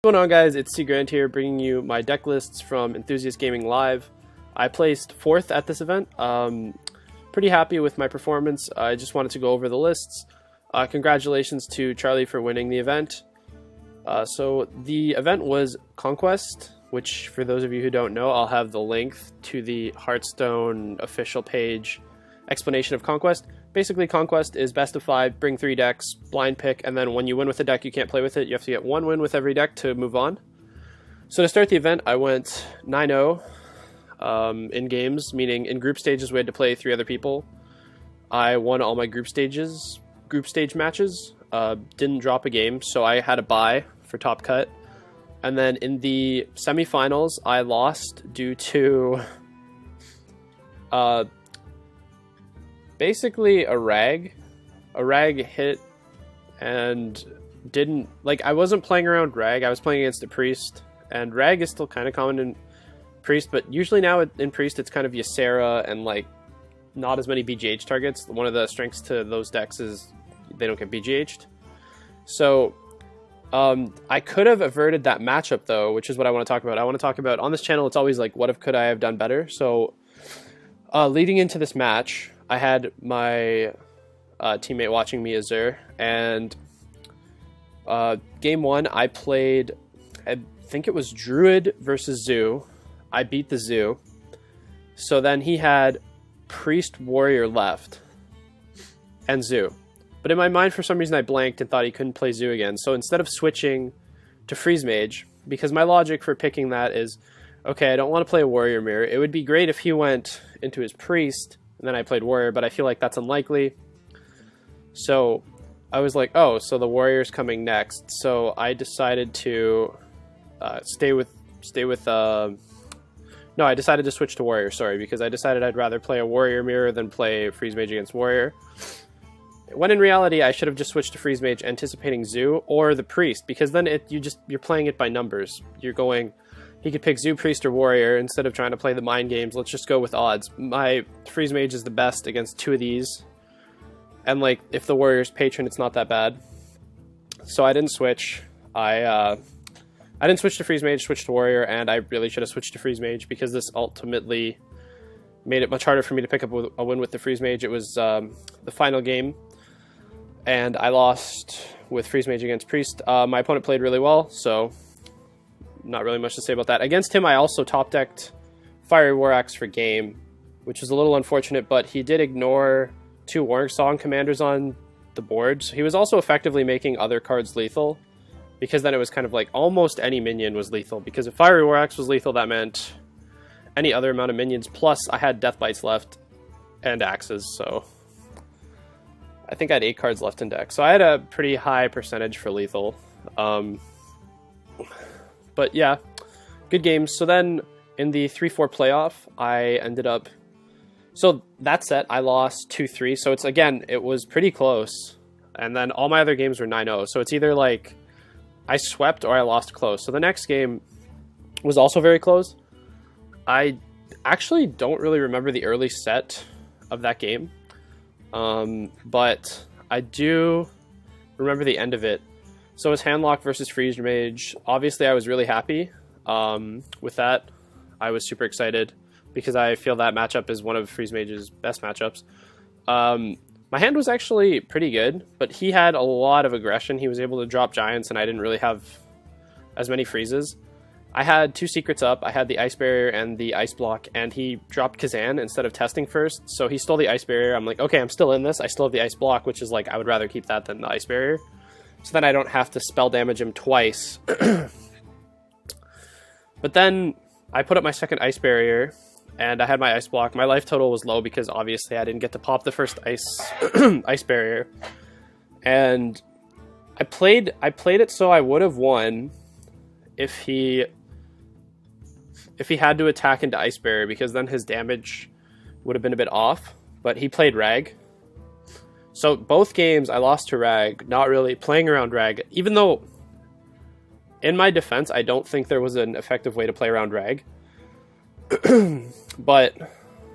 What's going on, guys? It's C Grant here, bringing you my deck lists from Enthusiast Gaming Live. I placed 4th at this event. Pretty happy with my performance. I just wanted to go over the lists. Congratulations to Charlie for winning the event. So the event was Conquest, which for those of you who don't know, I'll have the link to the Hearthstone official page explanation of Conquest. Basically, Conquest is best of 5, bring 3 decks, blind pick, and then when you win with a deck, you can't play with it. You have to get 1 win with every deck to move on. So to start the event, I went 9-0 in games, meaning in group stages we had to play 3 other people. I won all my group stage matches, didn't drop a game, so I had a bye for top cut. And then in the semifinals, I lost due to basically a rag. A rag hit and didn't, like, I wasn't playing around rag, I was playing against a priest, and rag is still kind of common in priest, but usually now in priest it's kind of Ysera and like not as many BGH targets. One of the strengths to those decks is they don't get BGH'd. So I could have averted that matchup though, which is what I want to talk about. I want to talk about, on this channel, it's always like, what if could I have done better? So leading into this match, I had my teammate watching me, Azur, and game 1 I played, I think it was Druid versus Zoo. I beat the Zoo. So then he had Priest Warrior left and Zoo. But in my mind, for some reason, I blanked and thought he couldn't play Zoo again. So instead of switching to Freeze Mage, because my logic for picking that is, okay, I don't want to play a Warrior Mirror. It would be great if he went into his Priest and then I played Warrior, but I feel like that's unlikely. So I was like, oh, so the Warrior's coming next. So I decided to I decided to switch to Warrior, sorry, because I decided I'd rather play a Warrior Mirror than play Freeze Mage against Warrior. When in reality, I should have just switched to Freeze Mage anticipating Zoo or the Priest, because then you're playing it by numbers. You're going, he could pick Zoo, Priest, or Warrior instead of trying to play the mind games. Let's just go with odds. My Freeze Mage is the best against 2 of these, and like if the Warrior's Patron, it's not that bad. So I didn't switch. I didn't switch to Freeze Mage, switched to Warrior, and I really should have switched to Freeze Mage because this ultimately made it much harder for me to pick up a win with the Freeze Mage. It was the final game, and I lost with Freeze Mage against Priest. My opponent played really well, so not really much to say about that. Against him, I also top-decked Fiery War Axe for game, which was a little unfortunate, but he did ignore 2 Warring Song commanders on the board. So he was also effectively making other cards lethal, because then it was kind of like almost any minion was lethal, because if Fiery War Axe was lethal, that meant any other amount of minions, plus I had Death Bites left and Axes, so I think I had 8 cards left in deck. So I had a pretty high percentage for lethal. But yeah, good games. So then in the 3-4 playoff, I ended up... So that set, I lost 2-3. So it's, again, it was pretty close. And then all my other games were 9-0. So it's either like I swept or I lost close. So the next game was also very close. I actually don't really remember the early set of that game. But I do remember the end of it. So it was Handlock versus Freeze Mage. Obviously, I was really happy with that. I was super excited because I feel that matchup is one of Freeze Mage's best matchups. My hand was actually pretty good, but he had a lot of aggression. He was able to drop Giants, and I didn't really have as many freezes. I had 2 secrets up. I had the Ice Barrier and the Ice Block, and he dropped Kazan instead of testing first. So he stole the Ice Barrier. I'm like, okay, I'm still in this. I still have the Ice Block, which is like, I would rather keep that than the Ice Barrier. So then I don't have to spell damage him twice. But then I put up my second Ice Barrier, and I had my Ice Block. My life total was low because obviously I didn't get to pop the first Ice Barrier. And I played it so I would have won if he had to attack into Ice Barrier, because then his damage would have been a bit off. But he played Rag. So both games I lost to Rag, not really playing around Rag, even though in my defense I don't think there was an effective way to play around Rag. But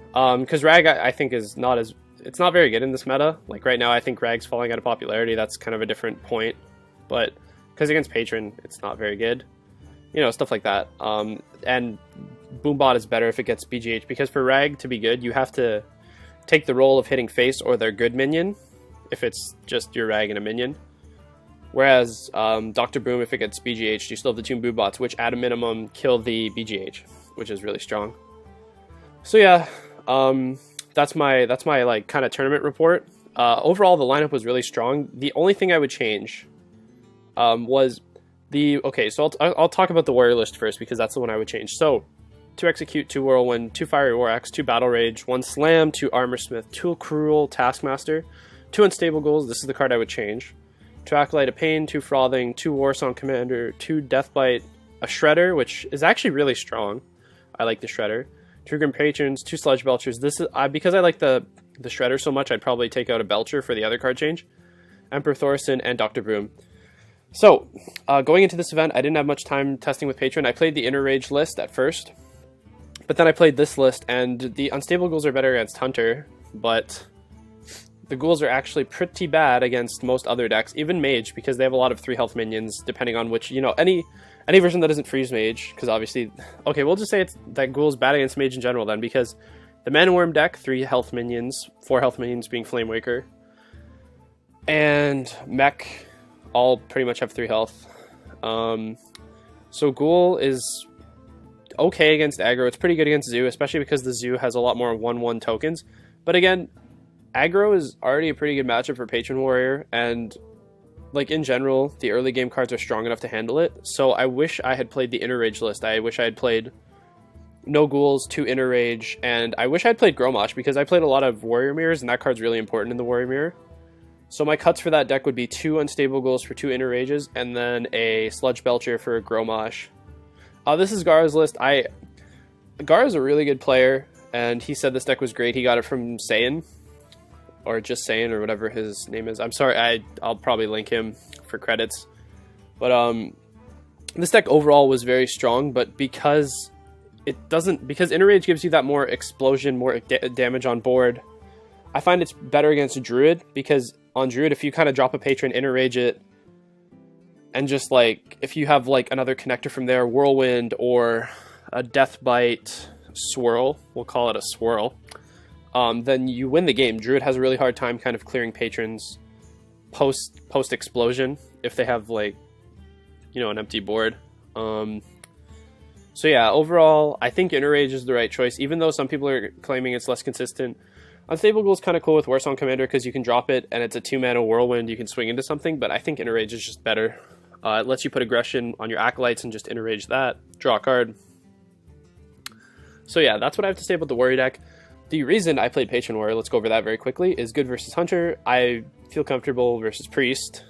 because Rag I think is not as, it's not very good in this meta. Like right now I think Rag's falling out of popularity. That's kind of a different point. But because against Patron it's not very good. you know, stuff like that. And Boombot is better if it gets BGH, because for Rag to be good, you have to take the role of hitting face or their good minion, if it's just your Rag and a minion. Whereas Dr. Boom, if it gets BGH, you still have the two Boombots, which at a minimum kill the BGH, which is really strong. So yeah, that's my like kind of tournament report. Overall, the lineup was really strong. The only thing I would change was okay. So I'll talk about the warrior list first, because that's the one I would change. So 2 Execute, 2 Whirlwind, 2 Fiery War Axe, 2 Battle Rage, 1 Slam, 2 Armor Smith, 2 Cruel Taskmaster, 2 Unstable Goals. This is the card I would change. 2 Acolyte of Pain, 2 Frothing, 2 Warsong Commander, 2 Deathbite, a Shredder, which is actually really strong. I like the Shredder. 2 Grim Patrons, 2 Sludge Belchers. This is because I like the Shredder so much, I'd probably take out a Belcher for the other card change. Emperor Thorson and Dr. Boom. So, going into this event, I didn't have much time testing with Patron. I played the Inner Rage list at first, but then I played this list, and the Unstable Ghouls are better against Hunter, but the Ghouls are actually pretty bad against most other decks, even Mage, because they have a lot of 3 health minions, depending on which, you know, any version that isn't Freeze Mage, because obviously, okay, we'll just say it's that Ghoul's bad against Mage in general then, because the Man Worm deck, 3 health minions, 4 health minions being Flame Waker, and Mech all pretty much have 3 health. So Ghoul is okay against aggro. It's pretty good against Zoo, especially because the Zoo has a lot more 1/1 tokens. But again, aggro is already a pretty good matchup for Patron Warrior, and like in general, the early game cards are strong enough to handle it. So I wish I had played the Inner Rage list. I wish I had played no Ghouls, 2 Inner Rage, and I wish I had played Gromosh, because I played a lot of Warrior Mirrors, and that card's really important in the Warrior Mirror. So my cuts for that deck would be 2 Unstable Ghouls for 2 Inner Rages, and then a Sludge Belcher for a Gromosh. This is Gara's list. Gara's a really good player, and he said this deck was great. He got it from Saiyan, or just Saiyan, or whatever his name is. I'm sorry, I'll probably link him for credits. But this deck overall was very strong, but because Inner Rage gives you that more explosion, more damage on board, I find it's better against Druid, because on Druid, if you kind of drop a Patron, Inner Rage it, and just like, if you have like another connector from there, Whirlwind or a Deathbite Swirl, we'll call it a Swirl, then you win the game. Druid has a really hard time kind of clearing Patrons post explosion if they have like, you know, an empty board. So yeah, overall, I think Inner Rage is the right choice, even though some people are claiming it's less consistent. Unstable Ghoul is kind of cool with Warsong Commander, because you can drop it, and it's a 2-mana Whirlwind, you can swing into something, but I think Inner Rage is just better. It lets you put aggression on your Acolytes and just Inner Rage that, draw a card. So yeah, that's what I have to say about the Warrior deck. The reason I played Patron Warrior, let's go over that very quickly, is good versus Hunter. I feel comfortable versus Priest.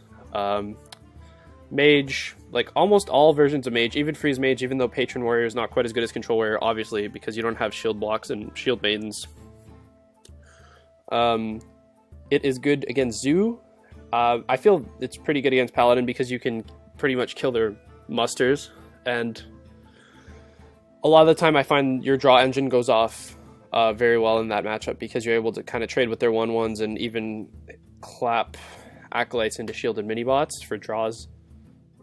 Mage, like almost all versions of Mage, even Freeze Mage, even though Patron Warrior is not quite as good as Control Warrior, obviously, because you don't have shield blocks and shield maidens. It is good against Zoo. I feel it's pretty good against Paladin, because you can pretty much kill their musters, and a lot of the time I find your draw engine goes off very well in that matchup, because you're able to kind of trade with their 1/1s and even clap Acolytes into shielded mini-bots for draws.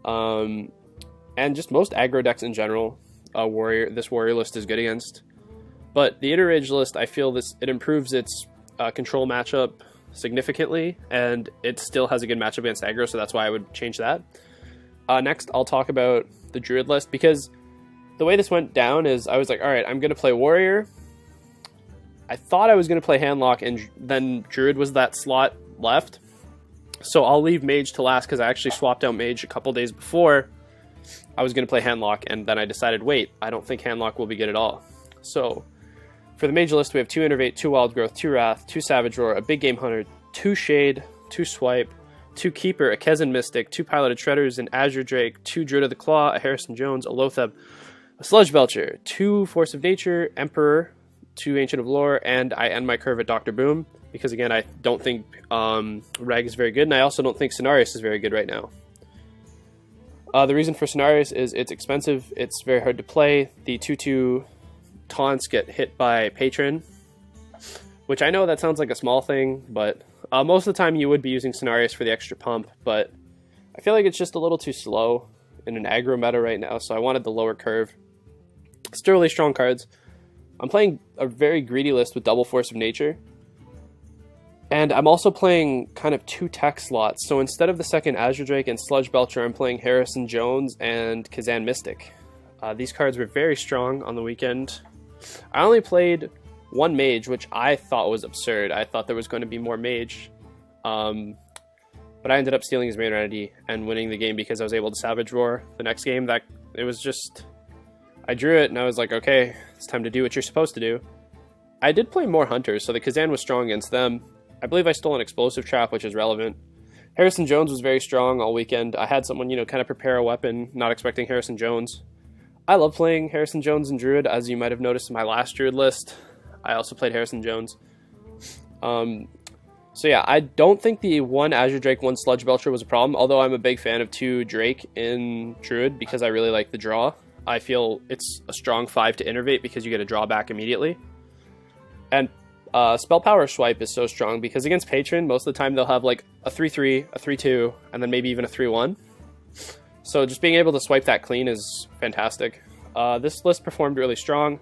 And just most aggro decks in general, this Warrior list is good against. But the Inner Rage list, I feel it improves its control matchup significantly, and it still has a good matchup against aggro, so that's why I would change that. Next, I'll talk about the Druid list, because the way this went down is I was like, alright, I'm going to play Warrior. I thought I was going to play Handlock, and then Druid was that slot left. So I'll leave Mage to last, because I actually swapped out Mage a couple days before I was going to play Handlock, and then I decided, wait, I don't think Handlock will be good at all. So for the Mage list, we have 2 Innervate, 2 Wild Growth, 2 Wrath, 2 Savage Roar, a Big Game Hunter, 2 Shade, 2 Swipe, 2 Keeper, a Kezan Mystic, 2 Piloted Shredders, an Azure Drake, 2 Druid of the Claw, a Harrison Jones, a Lotheb, a Sludge Belcher, 2 Force of Nature, Emperor, 2 Ancient of Lore, and I end my curve at Dr. Boom, because again, I don't think Rag is very good, and I also don't think Cenarius is very good right now. The reason for Cenarius is it's expensive, it's very hard to play, the 2/2 taunts get hit by Patron, which I know that sounds like a small thing, but most of the time you would be using Cenarius for the extra pump, but I feel like it's just a little too slow in an aggro meta right now, so I wanted the lower curve. Still really strong cards. I'm playing a very greedy list with double Force of Nature. And I'm also playing kind of 2 tech slots. So instead of the second Azure Drake and Sludge Belcher, I'm playing Harrison Jones and Kazan Mystic. These cards were very strong on the weekend. I only played 1 mage, which I thought was absurd. I thought there was going to be more mage. But I ended up stealing his main entity and winning the game because I was able to Savage Roar the next game. It was just... I drew it and I was like, okay, it's time to do what you're supposed to do. I did play more Hunters, so the Kazan was strong against them. I believe I stole an Explosive Trap, which is relevant. Harrison Jones was very strong all weekend. I had someone, kind of prepare a weapon, not expecting Harrison Jones. I love playing Harrison Jones and Druid, as you might have noticed in my last Druid list. I also played Harrison Jones. So yeah, I don't think the 1 Azure Drake, 1 Sludge Belcher was a problem, although I'm a big fan of 2 Drake in Druid because I really like the draw. I feel it's a strong 5 to Innervate because you get a drawback immediately. And Spell Power Swipe is so strong because against Patron, most of the time they'll have like a 3-3, a 3-2, and then maybe even a 3-1. So just being able to swipe that clean is fantastic. This list performed really strong.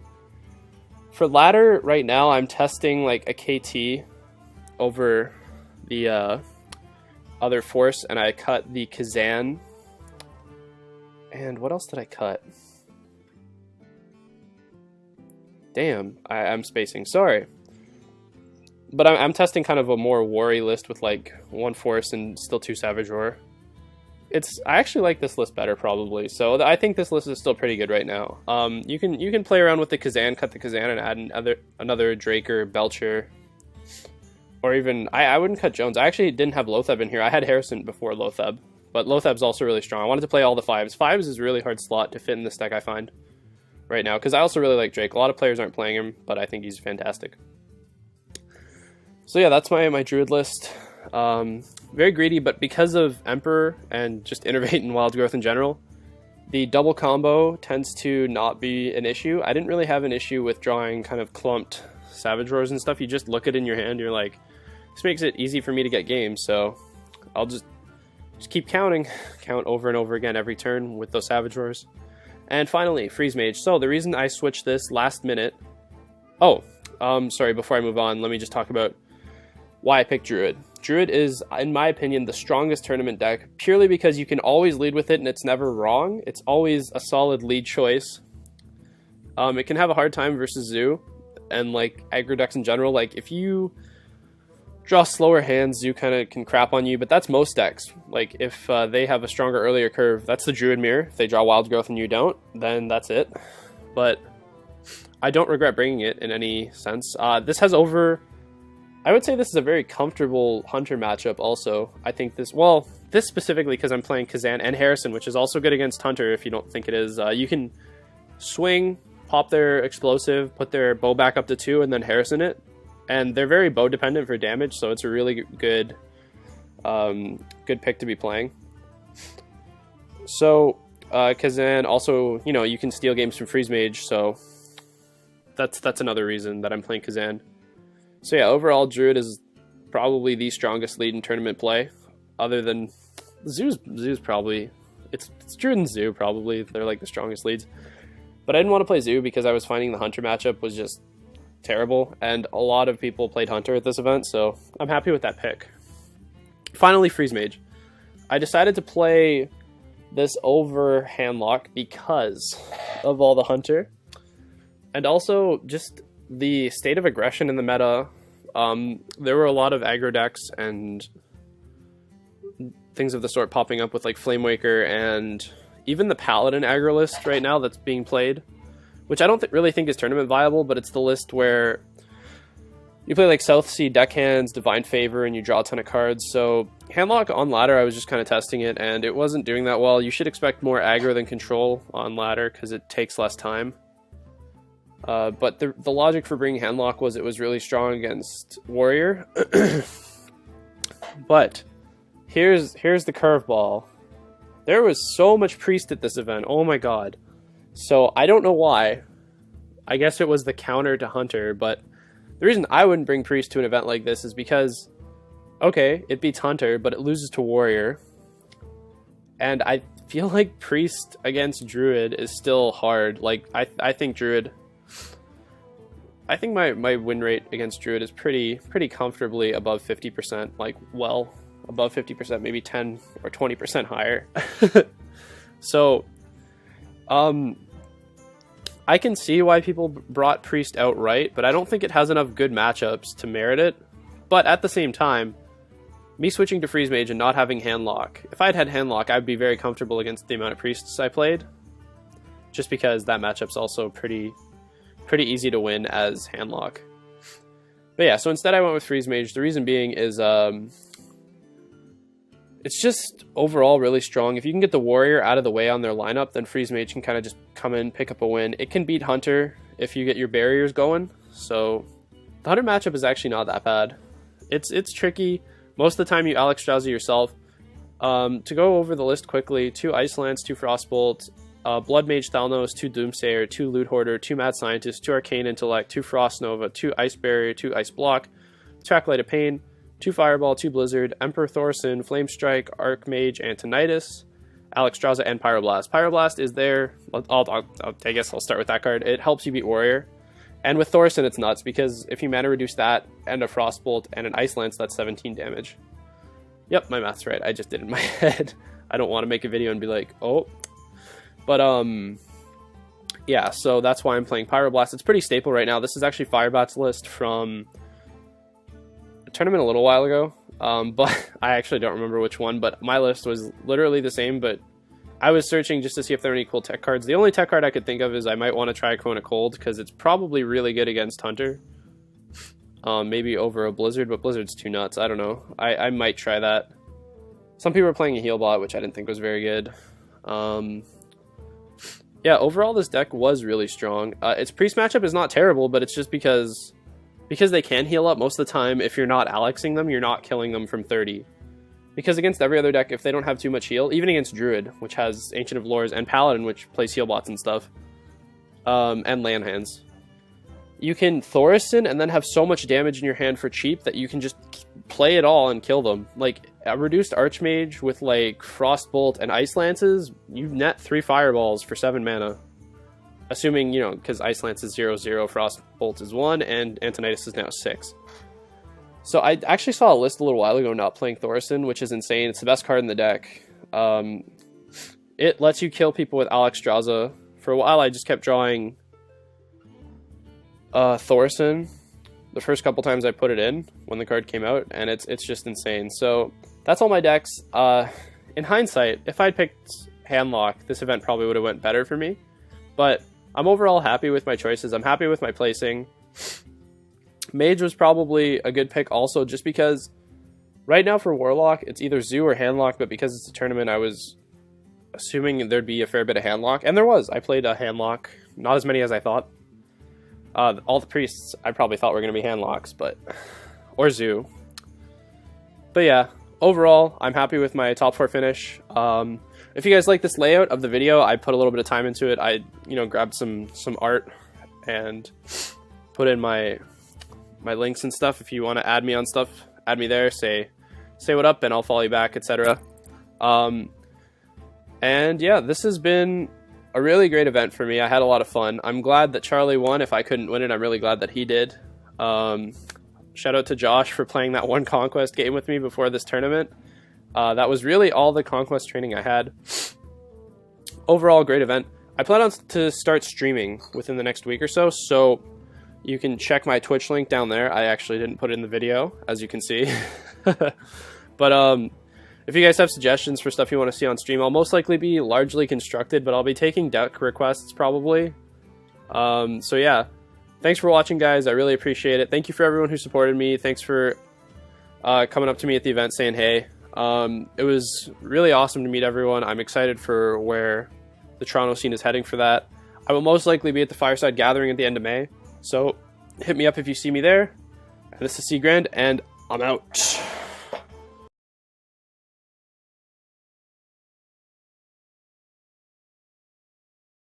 For ladder, right now I'm testing like a KT over the other Force, and I cut the Kazan. And what else did I cut? Damn, I'm spacing. Sorry. But I'm testing kind of a more worry list with like 1 Force and still 2 Savage Roar. I actually like this list better probably. So I think this list is still pretty good right now. You can play around with the Kazan, cut the Kazan, and add another Drake or Belcher. Or even I wouldn't cut Jones. I actually didn't have Lotheb in here. I had Harrison before Lotheb, but Lotheb's also really strong. I wanted to play all the 5s. 5s is a really hard slot to fit in this deck, I find, right now, because I also really like Drake. A lot of players aren't playing him, but I think he's fantastic. So yeah, that's my Druid list. Very greedy, but because of Emperor and just Innervate and Wild Growth in general, the double combo tends to not be an issue. I didn't really have an issue with drawing kind of clumped Savage Roars and stuff. You just look it in your hand, you're like, this makes it easy for me to get games, so I'll just keep counting. Count over and over again every turn with those Savage Roars. And finally, Freeze Mage. So the reason I switched this last minute... sorry, before I move on, let me just talk about why I picked Druid. Druid is, in my opinion, the strongest tournament deck, purely because you can always lead with it and it's never wrong. It's always a solid lead choice. It can have a hard time versus Zoo and like aggro decks in general. Like if you draw slower hands, Zoo kind of can crap on you, but that's most decks. Like if they have a stronger earlier curve, that's the Druid mirror. If they draw Wild Growth and you don't, then that's it. But I don't regret bringing it in any sense. This has I would say this is a very comfortable Hunter matchup also. I think this specifically because I'm playing Kazan and Harrison, which is also good against Hunter if you don't think it is. You can swing, pop their explosive, put their bow back up to 2, and then Harrison it. And they're very bow dependent for damage, so it's a really good pick to be playing. So Kazan also, you can steal games from Freeze Mage, so that's another reason that I'm playing Kazan. So yeah, overall, Druid is probably the strongest lead in tournament play, other than Zoo's probably, it's Druid and Zoo probably, they're like the strongest leads. But I didn't want to play Zoo because I was finding the Hunter matchup was just terrible, and a lot of people played Hunter at this event, so I'm happy with that pick. Finally, Freeze Mage. I decided to play this over Handlock because of all the Hunter, and also just the state of aggression in the meta. There were a lot of aggro decks and things of the sort popping up with like Flamewaker and even the Paladin aggro list right now that's being played, which I don't really think is tournament viable, but it's the list where you play like Southsea Deckhands, Divine Favor, and you draw a ton of cards. So Handlock on ladder, I was just kind of testing it, and it wasn't doing that well. You should expect more aggro than control on ladder because it takes less time. But the logic for bringing Handlock was it was really strong against Warrior. But here's the curveball. There was so much Priest at this event. Oh my god. So I don't know why. I guess it was the counter to Hunter, but the reason I wouldn't bring Priest to an event like this is because, okay, it beats Hunter, but it loses to Warrior. And I feel like Priest against Druid is still hard. Like, I think Druid... I think my win rate against Druid is pretty comfortably above 50%, like, well, above 50%, maybe 10 or 20% higher. So, I can see why people brought Priest outright, but I don't think it has enough good matchups to merit it. But at the same time, me switching to Freeze Mage and not having Handlock, if I'd had Handlock, I'd be very comfortable against the amount of Priests I played, just because that matchup's also pretty easy to win as Handlock. But yeah, so instead I went with Freeze Mage. The reason being is it's just overall really strong. If you can get the Warrior out of the way on their lineup, then Freeze Mage can kind of just come in, pick up a win. It can beat Hunter if you get your barriers going. So the Hunter matchup is actually not that bad. It's tricky. Most of the time you Alex Strauss yourself. To go over the list quickly, 2 Ice Lance, 2 Frostbolt, Blood Mage Thalnos, 2 Doomsayer, 2 Loot Hoarder, 2 Mad Scientist, 2 Arcane Intellect, 2 Frost Nova, 2 Ice Barrier, 2 Ice Block, 2 Acolyte of Pain, 2 Fireball, 2 Blizzard, Emperor Thorson, Flame Strike, Archmage, Antonitis, Alex Strauss, and Pyroblast. Pyroblast is there. I guess I'll start with that card. It helps you beat Warrior. And with Thorson, it's nuts, because if you mana reduce that, and a Frostbolt, and an Ice Lance, that's 17 damage. Yep, my math's right. I just did it in my head. I don't want to make a video and be like, oh. But, yeah, so that's why I'm playing Pyroblast. It's pretty staple right now. This is actually Firebat's list from a tournament a little while ago. But I actually don't remember which one, but my list was literally the same, but I was searching just to see if there were any cool tech cards. The only tech card I could think of is I might want to try Kona Cold, because it's probably really good against Hunter. Maybe over a Blizzard, but Blizzard's too nuts. I don't know. I might try that. Some people were playing a Heal Bot, which I didn't think was very good. Yeah, overall this deck was really strong. Its Priest matchup is not terrible, but it's just because they can heal up most of the time. If you're not Alexing them, you're not killing them from 30. Because against every other deck, if they don't have too much heal, even against Druid, which has Ancient of Lores, and Paladin, which plays heal bots and stuff, and land hands, you can Thorson and then have so much damage in your hand for cheap that you can just play it all and kill them. Like, a reduced Archmage with, like, Frostbolt and Ice Lances, you net 3 Fireballs for 7 mana. Assuming, you know, because Ice Lance is 0/0, Frostbolt is 1, and Antonitis is now 6. So I actually saw a list a little while ago not playing Thorson, which is insane. It's the best card in the deck. It lets you kill people with Alex Strauss. For a while, I just kept drawing Thorson the first couple times I put it in when the card came out, and it's just insane. So that's all my decks. In hindsight, if I'd picked Handlock, this event probably would have went better for me. But I'm overall happy with my choices. I'm happy with my placing. Mage was probably a good pick also, just because right now for Warlock, it's either Zoo or Handlock, but because it's a tournament, I was assuming there'd be a fair bit of Handlock, and there was. I played a Handlock, not as many as I thought. All the Priests I probably thought were going to be Handlocks, or Zoo. But yeah, overall, I'm happy with my top 4 finish. If you guys like this layout of the video, I put a little bit of time into it. I, grabbed some art and put in my links and stuff. If you want to add me on stuff, add me there, say what up, and I'll follow you back, etc. And yeah, this has been a really great event for me. I had a lot of fun. I'm glad that Charlie won. If I couldn't win it, I'm really glad that he did. Shout out to Josh for playing that one Conquest game with me before this tournament. That was really all the Conquest training I had. Overall, great event. I plan on to start streaming within the next week or so, so you can check my Twitch link down there. I actually didn't put it in the video, as you can see. But if you guys have suggestions for stuff you want to see on stream, I'll most likely be largely constructed, but I'll be taking deck requests probably. So yeah, thanks for watching, guys. I really appreciate it. Thank you for everyone who supported me. Thanks for coming up to me at the event saying hey. It was really awesome to meet everyone. I'm excited for where the Toronto scene is heading for that. I will most likely be at the Fireside Gathering at the end of May, so hit me up if you see me there. And this is Seagrand, and I'm out.